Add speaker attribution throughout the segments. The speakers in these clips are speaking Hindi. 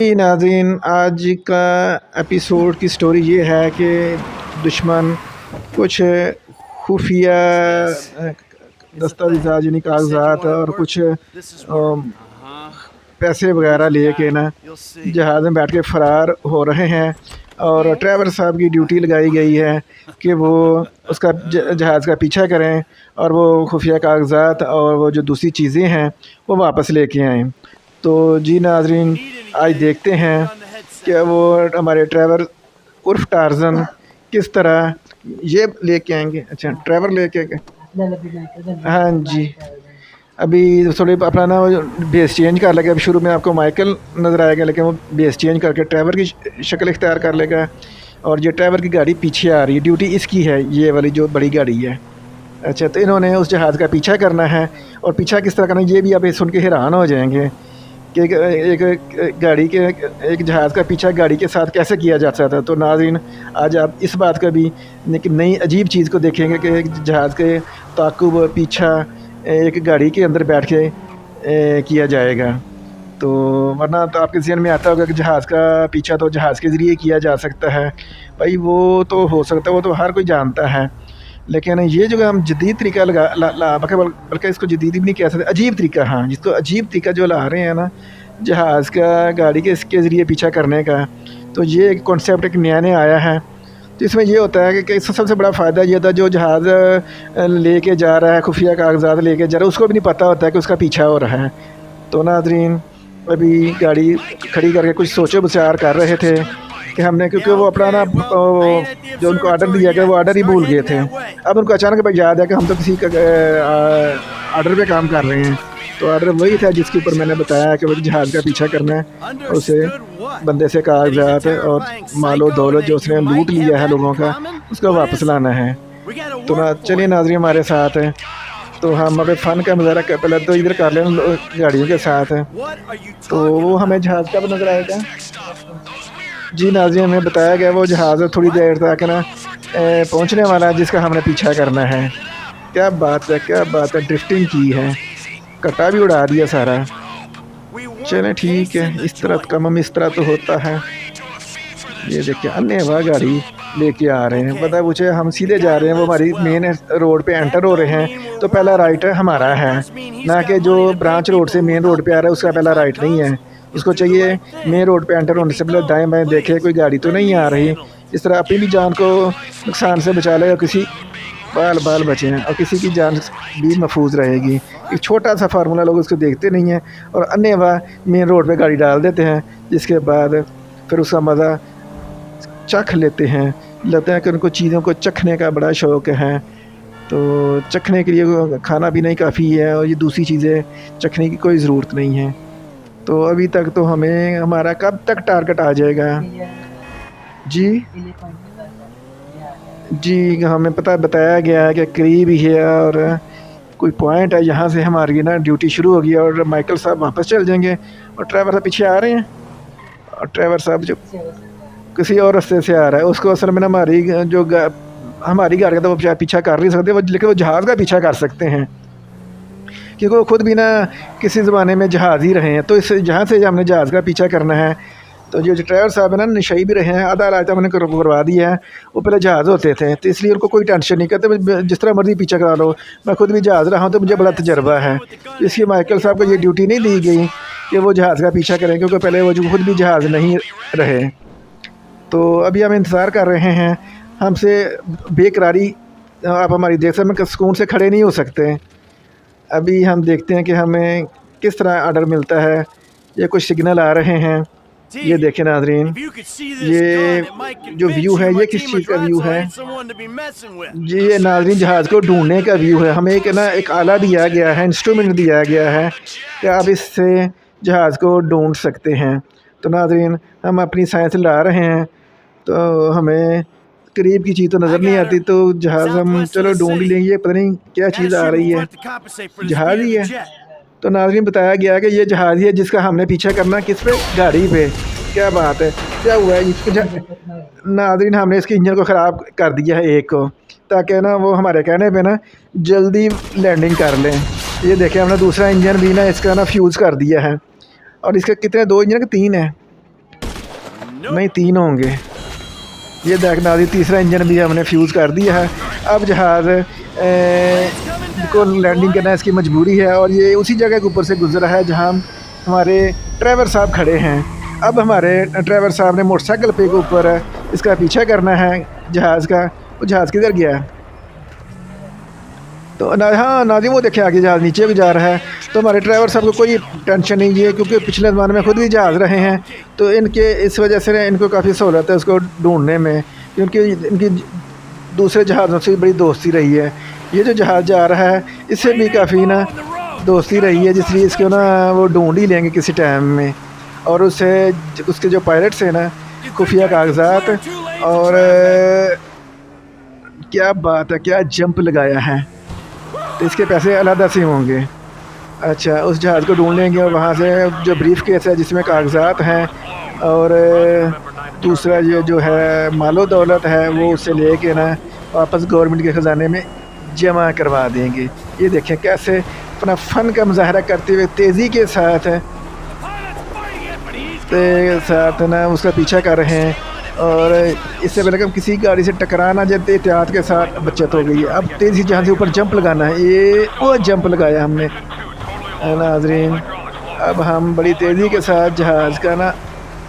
Speaker 1: जी नाज़रीन, आज का एपिसोड की स्टोरी ये है कि दुश्मन कुछ खुफिया दस्तावेज़ात यानी कागज़ात और कुछ पैसे वगैरह लेके ना जहाज़ में बैठ के फ़रार हो रहे हैं। और ड्राइवर साहब की ड्यूटी लगाई गई है कि वो उसका जहाज़ का पीछा करें और वो खुफिया कागज़ात और वो जो दूसरी चीज़ें हैं वो वापस लेके आएँ। तो जी नाज़रीन, आज देखते हैं कि वो हमारे ड्राइवर उर्फ टार्ज़न किस तरह ये लेके आएँगे। अच्छा, ड्राइवर लेके हाँ जी। अभी थोड़ी अपना ना वो बेस चेंज कर लेगा। अभी शुरू में आपको माइकल नज़र आएगा, लेकिन वो बेस चेंज करके ड्राइवर की शक्ल इख्तियार कर लेगा। और ये ड्राइवर की गाड़ी पीछे आ रही है, ड्यूटी इसकी है, ये वाली जो बड़ी गाड़ी है। अच्छा, तो इन्होंने उस जहाज़ का पीछा करना है। और पीछा किस तरह करना है ये भी आप सुन के हैरान हो जाएंगे कि एक गाड़ी के एक जहाज़ का पीछा गाड़ी के साथ कैसे किया जा सकता है। तो नाज़रीन, आज आप इस बात का भी एक नई अजीब चीज़ को देखेंगे कि एक जहाज़ के ताक़ुब और पीछा एक गाड़ी के अंदर बैठ के किया जाएगा। तो वरना तो आपके ज़हन में आता होगा कि जहाज़ का पीछा तो जहाज़ के ज़रिए किया जा सकता है। भाई वो तो हो सकता है, वो तो हर कोई जानता है। लेकिन ये जो हम जदीद तरीका बल्कि इसको जदीद भी नहीं कह सकते, अजीब तरीका, हाँ, जिसको अजीब तरीका जो ला रहे हैं ना जहाज़ का गाड़ी के इसके ज़रिए पीछा करने का, तो ये एक कॉन्सेप्ट एक नया आया है। तो इसमें ये होता है कि इसका सबसे बड़ा फ़ायदा ये था, जो जहाज़ लेके जा रहा है, खुफिया कागज़ात लेके जा रहा है, उसको भी नहीं पता होता है कि उसका पीछा हो रहा है। तो नाज़रीन, अभी गाड़ी खड़ी करके कुछ सोचो विचार कर रहे थे कि हमने, क्योंकि वो अपना ना जो उनको ऑर्डर दिया गया वो ऑर्डर ही भूल गए थे। अब उनको अचानक भाई याद है कि हम तो किसी का ऑर्डर पे काम कर रहे हैं। तो ऑर्डर वही था जिसके ऊपर मैंने बताया कि वो जहाज़ का पीछा करना है और उसे बंदे से कागजात और मालो दौलत जो उसने लूट लिया है लोगों का, उसको वापस लाना है। तो ना चलिए नाज़रीन हमारे साथ है। तो हम अगर फ़न का मुज़ाहरा पहले तो इधर कर लें गाड़ियों के साथ है। तो वो हमें जहाज़ कब नज़र आएगा? जी नाज़रीन, हमें बताया गया वो जहाज़ थोड़ी देर तक ना पहुंचने वाला है जिसका हमने पीछा करना है। क्या बात है, क्या बात है, ड्रिफ्टिंग की है, कटा भी उड़ा दिया सारा। चलें ठीक है, इस तरह काम इस तरह तो होता है। ये देखिए अन्य गाड़ी लेके आ रहे हैं, पता पूछे हम सीधे जा रहे हैं, वो हमारी मेन रोड पे एंटर हो रहे हैं। तो पहला राइट हमारा है, ना कि जो ब्रांच रोड से मेन रोड पे आ रहा है उसका पहला राइट नहीं है। उसको चाहिए मेन रोड पे एंटर होने से पहले दाएं बाएं देखे कोई गाड़ी तो नहीं आ रही। इस तरह अपनी भी जान को नुकसान से बचा लेगा, किसी बाल बचे हैं और किसी की जान भी महफूज रहेगी। एक छोटा सा फार्मूला लोग उसको देखते नहीं हैं और अन्य मेन रोड पे गाड़ी डाल देते हैं, जिसके बाद फिर उसका मज़ा चख लेते हैं। लगता है कि उनको चीज़ों को चखने का बड़ा शौक़ है। तो चखने के लिए खाना पीना ही काफ़ी है और ये दूसरी चीज़ें चखने की कोई ज़रूरत नहीं है। तो अभी तक तो हमें हमारा कब तक टारगेट आ जाएगा? जी जी, हमें बताया गया है कि करीब ही है और कोई पॉइंट है, यहाँ से हमारी ना ड्यूटी शुरू होगी और माइकल साहब वापस चल जाएंगे और ड्राइवर साहब पीछे आ रहे हैं। और ड्राइवर साहब जो किसी और रास्ते से आ रहा है, उसको असल में ना हमारी गाड़ी का तो पीछा कर नहीं सकते, लेकिन वो जहाज़ का पीछा कर सकते हैं, क्योंकि वो खुद भी ना किसी ज़माने में जहाज़ ही रहे हैं। तो इस जहाँ से हमने जहाज़ का पीछा करना है। तो जो ड्राइवर साहब है ना नशई भी रहे हैं, आधा रास्ता हमने करवा दिया है। वो पहले जहाज़ होते थे, तो इसलिए उनको कोई टेंशन नहीं करते, जिस तरह मर्ज़ी पीछा करा लो। मैं खुद भी जहाज़ रहा हूँ तो मुझे बड़ा तजर्बा है। इसलिए माइकल साहब को ये ड्यूटी नहीं दी गई कि वो जहाज़ का पीछा करें, क्योंकि पहले वो जो खुद भी जहाज़ नहीं रहे। तो अभी हम इंतज़ार कर रहे हैं, हमसे बेकरारी आप हमारी देख सकते, सुकून से खड़े नहीं हो सकते। अभी हम देखते हैं कि हमें किस तरह ऑर्डर मिलता है। ये कुछ सिग्नल आ रहे हैं, ये देखें नाज़रीन, ये जो व्यू है ये किस चीज़ का व्यू है? जी, ये नाज़रीन जहाज़ को ढूंढने का व्यू है। हमें एक आला दिया गया है, इंस्ट्रूमेंट दिया गया है कि आप इससे जहाज़ को ढूंढ सकते हैं। तो नाज़रीन हम अपनी साइंस ला रहे हैं, तो हमें करीब की चीज़ तो नज़र नहीं आती, तो जहाज़ हम चलो ढूंढ लेंगे। पता नहीं क्या चीज़ आ रही है, जहाज़ ही है। तो नाज़रीन बताया गया कि ये जहाज़ ही है जिसका हमने पीछा करना, किस पे? गाड़ी पे। क्या बात है, क्या हुआ है इसको? नाज़रीन हमने इसके इंजन को ख़राब कर दिया है एक को, ताकि ना वो हमारे कहने पे ना जल्दी लैंडिंग कर लें। ये देखें हमने दूसरा इंजन भी ना इसका ना फ्यूज़ कर दिया है। और इसके कितने, 2 इंजन के 3 हैं? नहीं 3 होंगे। ये देखना अभी तीसरा इंजन भी हमने फ्यूज़ कर दिया है। अब जहाज़ को लैंडिंग करना इसकी मजबूरी है और ये उसी जगह के ऊपर से गुजरा है जहाँ हमारे ड्राइवर साहब खड़े हैं। अब हमारे ड्राइवर साहब ने मोटरसाइकिल पे के ऊपर इसका पीछा करना है जहाज़ का। वो जहाज़ किधर गया? तो हाँ नाज़िम, वो देखे आगे जहाज़ नीचे भी जा रहा है। तो हमारे ड्राइवर साहब को कोई टेंशन नहीं है क्योंकि पिछले ज़माने में खुद भी जहाज़ रहे हैं, तो इनके इस वजह से इनको काफ़ी सहूलत है उसको ढूंढने में, क्योंकि इनकी दूसरे जहाज़ों से बड़ी दोस्ती रही है। ये जो जहाज़ जा रहा है इससे भी काफ़ी ना दोस्ती रही है, जिसलिए इसको ना वो ढूंढ ही लेंगे किसी टाइम में। और उससे उसके जो पायलट्स हैं ना, खुफिया कागजात और क्या बात है, क्या जंप लगाया है। तो इसके पैसे अलग से होंगे। अच्छा, उस जहाज़ को ढूंढ लेंगे और वहाँ से जो ब्रीफ केस है जिसमें कागजात हैं और दूसरा ये जो है मालो दौलत है वो उससे लेके ना वापस गवर्नमेंट के ख़जाने में जमा करवा देंगे। ये देखें कैसे अपना फ़न का मुजाहरा करते हुए तेज़ी के साथ ना उसका पीछा कर रहे हैं। और इससे पहले कि हम किसी गाड़ी से टकराना जाते एहतियात के साथ बचत हो गई है। अब तेज़ी जहाँ से ऊपर जंप लगाना है, ये वो जंप लगाया हमने नाज़रीन। अब हम बड़ी तेज़ी के साथ जहाज़ का ना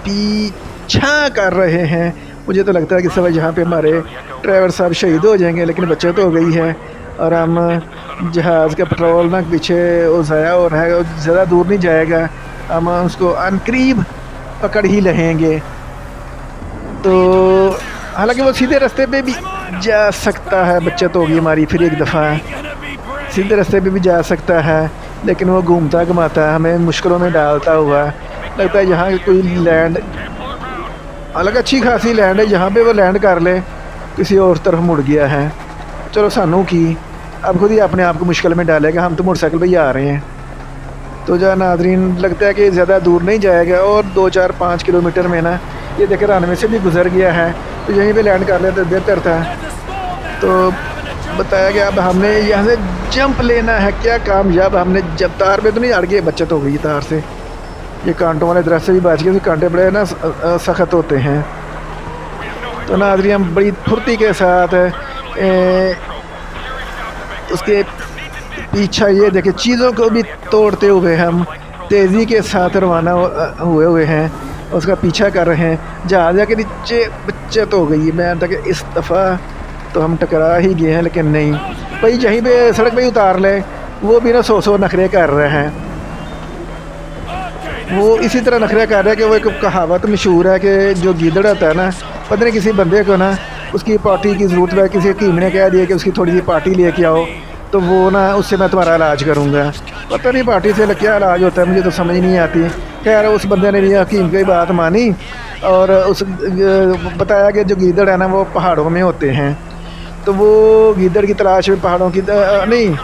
Speaker 1: पीछा कर रहे हैं। मुझे तो लगता है कि सब यहाँ पे हमारे ड्राइवर साहब शहीद हो जाएंगे, लेकिन बचत हो गई है और हम जहाज़ का पेट्रोल ना पीछे वो ज़ाया हो रहा है, ज़्यादा दूर नहीं जाएगा, हम उसको अनकरीब पकड़ ही लेंगे। तो हालांकि वो सीधे रास्ते पे भी जा सकता है, बचत होगी हमारी फिर एक दफ़ा, सीधे रास्ते पे भी जा सकता है, लेकिन वो घूमता घुमाता है हमें मुश्किलों में डालता हुआ। लगता है यहाँ कोई लैंड, हालांकि अच्छी खासी लैंड है, जहाँ पे वो लैंड कर ले किसी और तरफ मुड़ गया है। चलो सानू की अब खुद ही अपने आप को मुश्किल में डालेगा, हम तो मोटरसाइकिल पे ही आ रहे हैं। तो जो नाज़रीन लगता है कि ज़्यादा दूर नहीं जाएगा और 2-4-5 किलोमीटर में ना ये देखे रानवे से भी गुजर गया है, तो यहीं पे लैंड कर ले तो बेहतर था। तो बताया कि अब हमने यहाँ से जंप लेना है। क्या कामयाब हमने जब तार पे तो नहीं अड़ गए, बचत हो गई तार से। ये कांटों वाले दरख्त से भी बच गए, कांटे बड़े ना सख्त होते हैं। तो नाज़रीन हम बड़ी फुर्ती के साथ उसके पीछा ये देखे चीज़ों को भी तोड़ते हुए हम तेज़ी के साथ रवाना हुए हैं, उसका पीछा कर रहे हैं। जहाज़ के नीचे बचत हो गई। मैं तक इस दफ़ा तो हम टकरा ही गए हैं, लेकिन नहीं भाई, यहीं पे सड़क पे उतार ले, वो भी ना 100 नखरे कर रहे हैं। वो इसी तरह नखरे कर रहे हैं कि वो एक कहावत मशहूर है कि जो गीदड़ होता है ना, पता नहीं किसी बंदे को ना उसकी पार्टी की ज़रूरत है, किसी हकीम ने कह दिया कि उसकी थोड़ी सी पार्टी लेके आओ तो वो ना उससे मैं तुम्हारा इलाज करूँगा। पता नहीं पार्टी से क्या इलाज होता है, मुझे तो समझ नहीं आती। खैर उस बंदे ने भी हकीम की बात मानी और उस बताया कि जो गीदड़ है ना वो पहाड़ों में होते हैं, तो वो गीदड़ की तलाश में पहाड़ों की नहीं,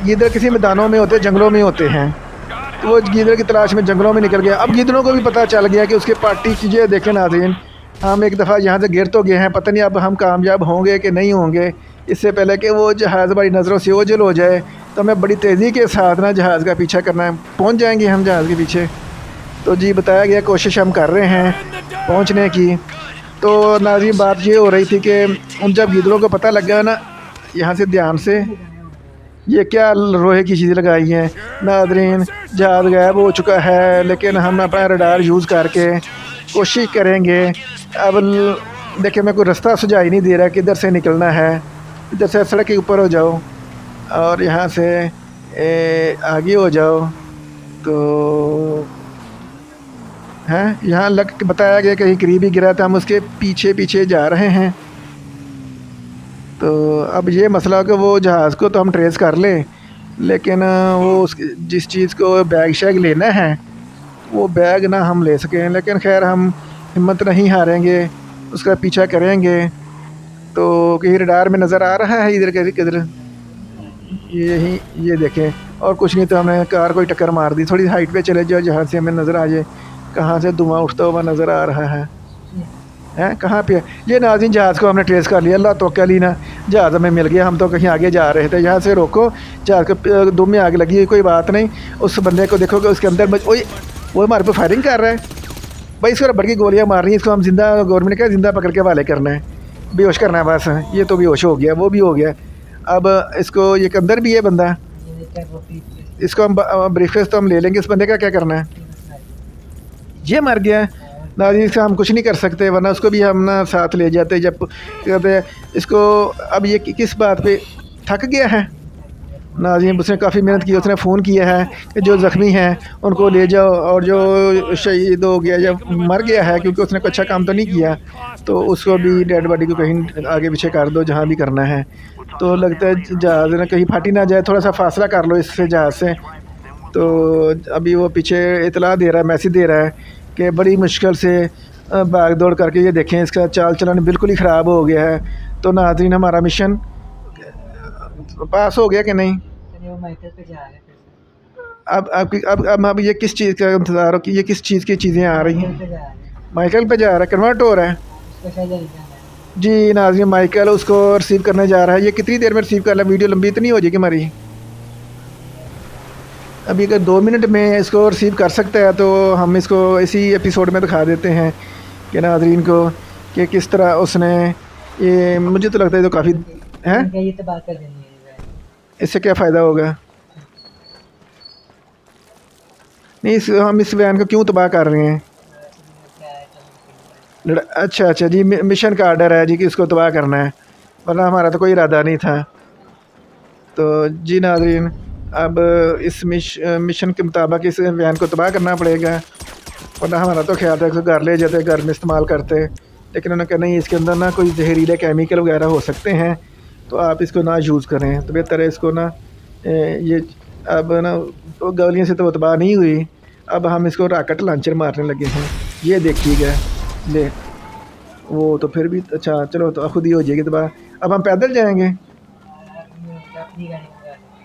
Speaker 1: गीदड़ किसी मैदानों में होते हैं, जंगलों में होते हैं। तो वो गीदड़ की तलाश में जंगलों में निकल गया। अब गीदड़ों को भी पता चल गया कि उसकी पार्टी चीज़ें देखें नाज़रीन, हम एक दफ़ा यहाँ से गिर तो गए हैं, पता नहीं अब हम कामयाब होंगे कि नहीं होंगे। इससे पहले कि वो जहाज़ हमारी नज़रों से ओझल हो जाए तो हमें बड़ी तेज़ी के साथ ना जहाज़ का पीछा करना है। पहुँच जाएंगे हम जहाज़ के पीछे। तो जी बताया गया, कोशिश हम कर रहे हैं पहुँचने की। तो नाज़रीन बात ये हो रही थी कि उन जब गीदड़ों को पता लग गया ना, यहाँ से ध्यान से ये क्या लोहे की चीज़ें लगाई हैं नाज़रीन, जहाज़ गायब हो चुका है, लेकिन हम अपना रडार यूज़ करके कोशिश करेंगे। अब देखिए मैं कोई रास्ता सुझाई नहीं दे रहा किधर से निकलना है। इधर से सड़क के ऊपर हो जाओ और यहाँ से आगे हो जाओ। तो हैं यहाँ लग बताया गया कहीं करीब ही गिरा था, हम उसके पीछे पीछे जा रहे हैं। तो अब ये मसला कि वो जहाज़ को तो हम ट्रेस कर लें, लेकिन वो जिस चीज़ को बैग शैग लेना है वो बैग ना हम ले सकें। लेकिन खैर हम हिम्मत नहीं हारेंगे, उसका पीछा करेंगे। तो कहीं रडार में नज़र आ रहा है इधर किधर, यही ये देखें, और कुछ नहीं तो हमें कार कोई टक्कर मार दी। थोड़ी हाइट पे चले जाओ जहाँ से हमें नज़र आ जाए कहाँ से धुआं उठता हुआ नज़र आ रहा है। हैं कहाँ पे ये नाज़रीन, जहाज़ को हमने ट्रेस कर लिया, अल्लाह तो क्या लीना, जहाज़ हमें मिल गया। हम तो कहीं आगे जा रहे थे, यहाँ से रोको, जहाज़ को दुम में आग लगी है, कोई बात नहीं। उस बंदे को देखो कि उसके अंदर वो हमारे पे फायरिंग कर रहा है। भाई इसको रबड़ की गोलियां मार रही हैं, इसको हम जिंदा, गवर्नमेंट का जिंदा पकड़ के हवाले करना है, बेहोश करना है बस। ये तो बेहोश हो गया, वो भी हो गया। अब इसको, ये अंदर भी है बंदा, इसको हम ब्रीफकेस तो हम ले लेंगे, इस बंदे का क्या करना है? ये मर गया है नाज़रीन, इसका हम कुछ नहीं कर सकते, वरना उसको भी हम ना साथ ले जाते जब कहते इसको। अब ये किस बात पे थक गया है नाज़रीन, उसने काफ़ी मेहनत की, उसने फ़ोन किया है कि जो ज़ख्मी हैं उनको ले जाओ, और जो शहीद हो गया या मर गया है क्योंकि उसने कोई अच्छा काम तो नहीं किया, तो उसको भी डेड बॉडी को कहीं आगे पीछे कर दो, जहाँ भी करना है। तो लगता है जहाज़ ना कहीं फाटी ना जाए, थोड़ा सा फासला कर लो इससे, जहाज़ से। तो अभी वो पीछे इतला दे रहा है, मैसेज दे रहा है कि बड़ी मुश्किल से भाग दौड़ करके, ये देखें इसका चाल चलन बिल्कुल ही ख़राब हो गया है। तो नाज़रीन हमारा मिशन पास हो गया कि नहीं? अब आपकी अब ये किस चीज़ का इंतज़ार हो कि ये किस चीज़ की चीज़ें आ रही हैं? माइकल पे जा रहा है, कन्वर्ट हो रहा है जी नाज़रीन। माइकल उसको रिसीव करने जा रहा है। ये कितनी देर में रिसीव कर रहा है? वीडियो लंबी तो नहीं हो जाएगी हमारी? अभी अगर 2 मिनट में इसको रिसीव कर सकता है तो हम इसको इसी एपिसोड में दिखा देते हैं कि नाज़रीन को कि किस तरह उसने, ये मुझे तो लगता है तो काफ़ी है, इससे क्या फ़ायदा होगा? नहीं, हम इस वैन को क्यों तबाह कर रहे हैं? अच्छा अच्छा जी, मिशन का आर्डर है जी कि इसको तबाह करना है, वरना हमारा तो कोई इरादा नहीं था। तो जी नाज़रीन, अब इस मिशन के मुताबिक इस वैन को तबाह करना पड़ेगा, वरना हमारा तो ख्याल था कि घर ले जाते, घर में इस्तेमाल करते, लेकिन उन्होंने कहा नहीं, इसके अंदर ना कोई जहरीले केमिकल वगैरह हो सकते हैं, तो आप इसको ना यूज़ करें, तो बेहतर है इसको ना ये। अब ना गोलियों से तो तबाह नहीं हुई, अब हम इसको रॉकेट लॉन्चर मारने लगे हैं। ये देखिएगा, ले वो तो फिर भी अच्छा, चलो तो खुद ही हो जाएगी तबाह। अब हम पैदल जाएंगे?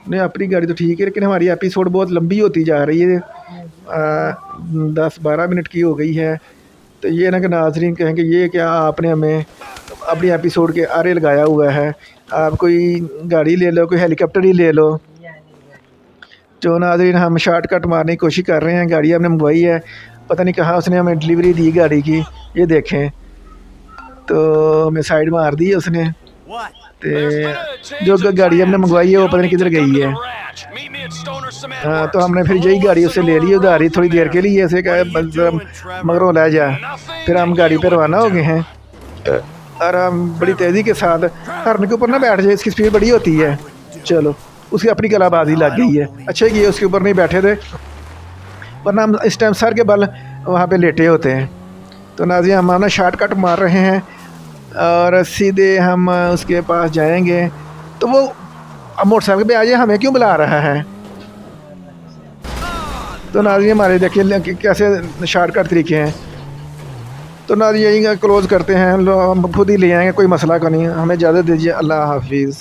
Speaker 1: नहीं, अपनी गाड़ी तो ठीक है, लेकिन हमारी एपिसोड बहुत लंबी होती जा रही है, 10-12 मिनट की हो गई है। तो ये ना कि नाज़रीन कहेंगे ये क्या आपने हमें अपनी एपिसोड के आरे लगाया हुआ है, आप कोई गाड़ी ले लो, कोई हेलीकॉप्टर ही ले लो। जो नाज़रीन हम शॉर्टकट मारने की कोशिश कर रहे हैं, गाड़ी हमने मंगवाई है, पता नहीं कहाँ उसने हमें डिलीवरी दी गाड़ी की, ये देखें। तो हमें साइड मार दी उसने, तो जो गाड़ी हमने मंगवाई है वो पता नहीं किधर गई है। हाँ, तो हमने फिर यही गाड़ी उससे ले ली उधारी थोड़ी देर के लिए, ऐसे कहा बस मगरों ले जा। फिर हम गाड़ी पर रवाना हो गए हैं, और हम बड़ी तेज़ी के साथ, हॉर्न के ऊपर ना बैठ जाए, इसकी स्पीड बड़ी होती है। चलो, उसकी अपनी कलाबाजी लग गई है, अच्छा ही उसके ऊपर नहीं बैठे थे, वरना हम इस टाइम सर के बल वहाँ पे लेटे होते हैं। तो नाज़रीन हम ना शॉर्टकट मार रहे हैं और सीधे हम उसके पास जाएंगे। तो वो अब मोटरसाइकिल पे आ जाए, हमें क्यों बुला रहा है? तो नाज़रीन हमारे देखिए कैसे शॉर्टकट तरीके हैं। तो नाज़रीन यही क्लोज़ करते हैं, हम खुद ही ले आएंगे, कोई मसला का नहीं। हमें इजाज़त दीजिए, अल्लाह हाफिज़।